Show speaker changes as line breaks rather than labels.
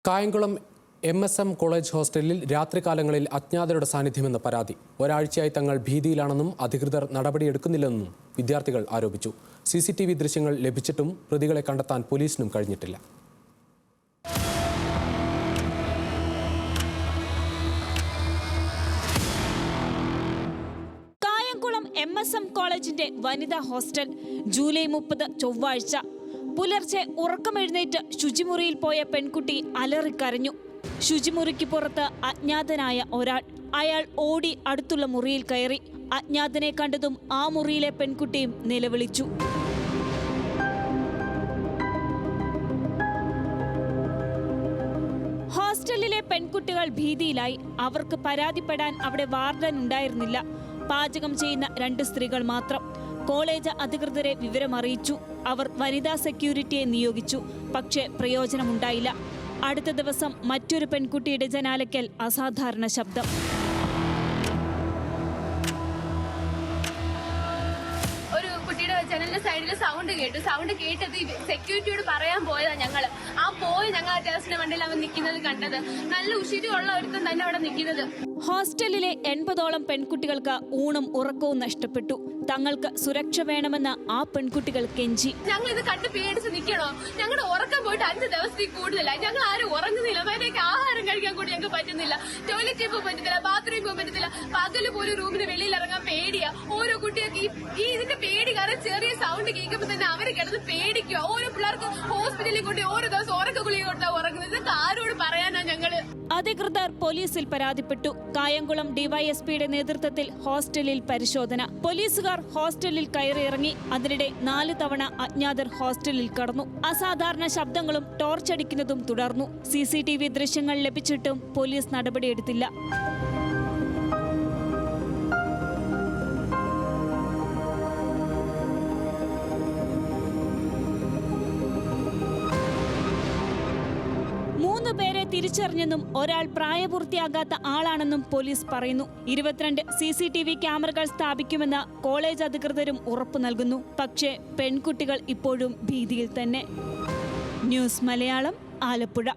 Kayamkulam MSM college ഹോസ്റ്റലിൽ രാത്രികാലങ്ങളിൽ അജ്ഞാതരുടെ സാന്നിധ്യമെന്ന് പരാതി. ഒരാഴ്ചയായി തങ്ങൾ ഭീതിയിലാണെന്നും അധികൃതർ നടപടിയെടുക്കുന്നില്ലെന്നും വിദ്യാർത്ഥികൾ ആരോപിച്ചു. CCTV ദൃശ്യങ്ങൾ ലഭിച്ചിട്ടും പ്രതികളെ കണ്ടെത്താൻ പോലീസിനും കഴിഞ്ഞിട്ടില്ല.
കായംകുളം MSM കോളേജിന്റെ വനിതാ ഹോസ്റ്റൽ ജൂലൈ 30 ചൊവ്വാഴ്ച പുലർച്ചെ ഉറക്കമെഴുന്നേറ്റ് ശുചിമുറിയിൽ പോയ പെൺകുട്ടി അലറിക്കരഞ്ഞു. ശുചിമുറിക്ക് പുറത്ത് അജ്ഞാതനായ ഒരാൾ. അയാൾ ഓടി അടുത്തുള്ള മുറിയിൽ കയറി. അജ്ഞാതനെ കണ്ടതും ആ മുറിയിലെ പെൺകുട്ടിയും നിലവിളിച്ചു. ഹോസ്റ്റലിലെ പെൺകുട്ടികൾ ഭീതിയിലായി. അവർക്ക് പരാതിപ്പെടാൻ അവിടെ വാർഡൻ ഉണ്ടായിരുന്നില്ല. പാചകം ചെയ്യുന്ന 2 സ്ത്രീകൾ മാത്രം. കോളേജ് അധികൃതരെ വിവരമറിയിച്ചു. അവർ വനിതാ സെക്യൂരിറ്റിയെ നിയോഗിച്ചു. പക്ഷേ പ്രയോജനമുണ്ടായില്ല. അടുത്ത ദിവസം മറ്റൊരു പെൺകുട്ടിയുടെ ജനാലയ്ക്കൽ അസാധാരണ ശബ്ദം.
ഒരു കുട്ടിയുടെ ജനലിന്റെ സൈഡിൽ സൗണ്ട് കേട്ടത് സെക്യൂരിറ്റിയോട് പറയാൻ പോയതാ ഞങ്ങള്. ഞങ്ങൾ ടെറസിന്റെ വണ്ടിയിൽ അവൻ നിൽക്കുന്നത് കണ്ടത്. നല്ല ഉശിരിയുള്ള ഒരുത്തൻ തന്നെ അവിടെ നിൽക്കുന്നത്.
ഹോസ്റ്റലിലെ 80ഓളം പെൺകുട്ടികൾക്ക് ഊണും ഉറക്കവും നഷ്ടപ്പെട്ടു. തങ്ങൾക്ക് സുരക്ഷ വേണമെന്ന് ആ പെൺകുട്ടികൾ കെഞ്ചി.
ഞങ്ങൾ ഇത് കണ്ട് പേടിച്ച് നിൽക്കണോ? ഞങ്ങളുടെ ഉറക്കം പോയിട്ട് 5 ദിവസത്തിൽ കൂടുതലായി. ഞങ്ങൾ ആരും ഉറങ്ങുന്നില്ല. അതിനൊക്കെ ആഹാരം കഴിക്കാൻ കൂടി ഞങ്ങൾക്ക് പറ്റുന്നില്ല. ടോയ്ലറ്റിൽ പോകാൻ പറ്റത്തില്ല, ബാത്റൂമിൽ പോകാൻ പറ്റത്തില്ല. പകല് പോലും റൂമിന് വെളിയിൽ ഇറങ്ങാൻ പേടിയാ. ഓരോ കുട്ടികൾക്ക് ഈ ഇതിന്റെ പേടി കാരണം ചെറിയ സൗണ്ട് കേൾക്കുമ്പോൾ തന്നെ അവര് കിടന്ന് പേടിക്കുക. ഓരോ പിള്ളേർക്ക് ഹോസ്പിറ്റലിൽ കൊണ്ട് ഓരോ ദിവസം ഉറക്ക ഗുളിക കൊടുത്താ ഉറങ്ങുന്നത്. ഇതൊക്കെ ആരോട് പറയാനാ ഞങ്ങള്?
അധികൃതർ പോലീസിൽ പരാതിപ്പെട്ടു. കായംകുളം ഡിവൈഎസ്പിയുടെ നേതൃത്വത്തിൽ ഹോസ്റ്റലിൽ പരിശോധന. പോലീസുകാർ ഹോസ്റ്റലിൽ കയറിയിറങ്ങി. അതിനിടെ 4 തവണ അജ്ഞാതർ ഹോസ്റ്റലിൽ കടന്നു. അസാധാരണ ശബ്ദങ്ങളും ടോർച്ചടിക്കുന്നതും തുടർന്നു. CCTV ദൃശ്യങ്ങൾ ലഭിച്ചിട്ടും പോലീസ് നടപടിയെടുത്തില്ല. പേരെ തിരിച്ചറിഞ്ഞെന്നും ഒരാൾ പ്രായപൂർത്തിയാകാത്ത ആളാണെന്നും പോലീസ് പറയുന്നു. 22 CCTV ക്യാമറകൾ സ്ഥാപിക്കുമെന്ന് കോളേജ് അധികൃതരും ഉറപ്പു നൽകുന്നു. പക്ഷേ പെൺകുട്ടികൾ ഇപ്പോഴും ഭീതിയിൽ തന്നെ. ന്യൂസ് മലയാളം, ആലപ്പുഴ.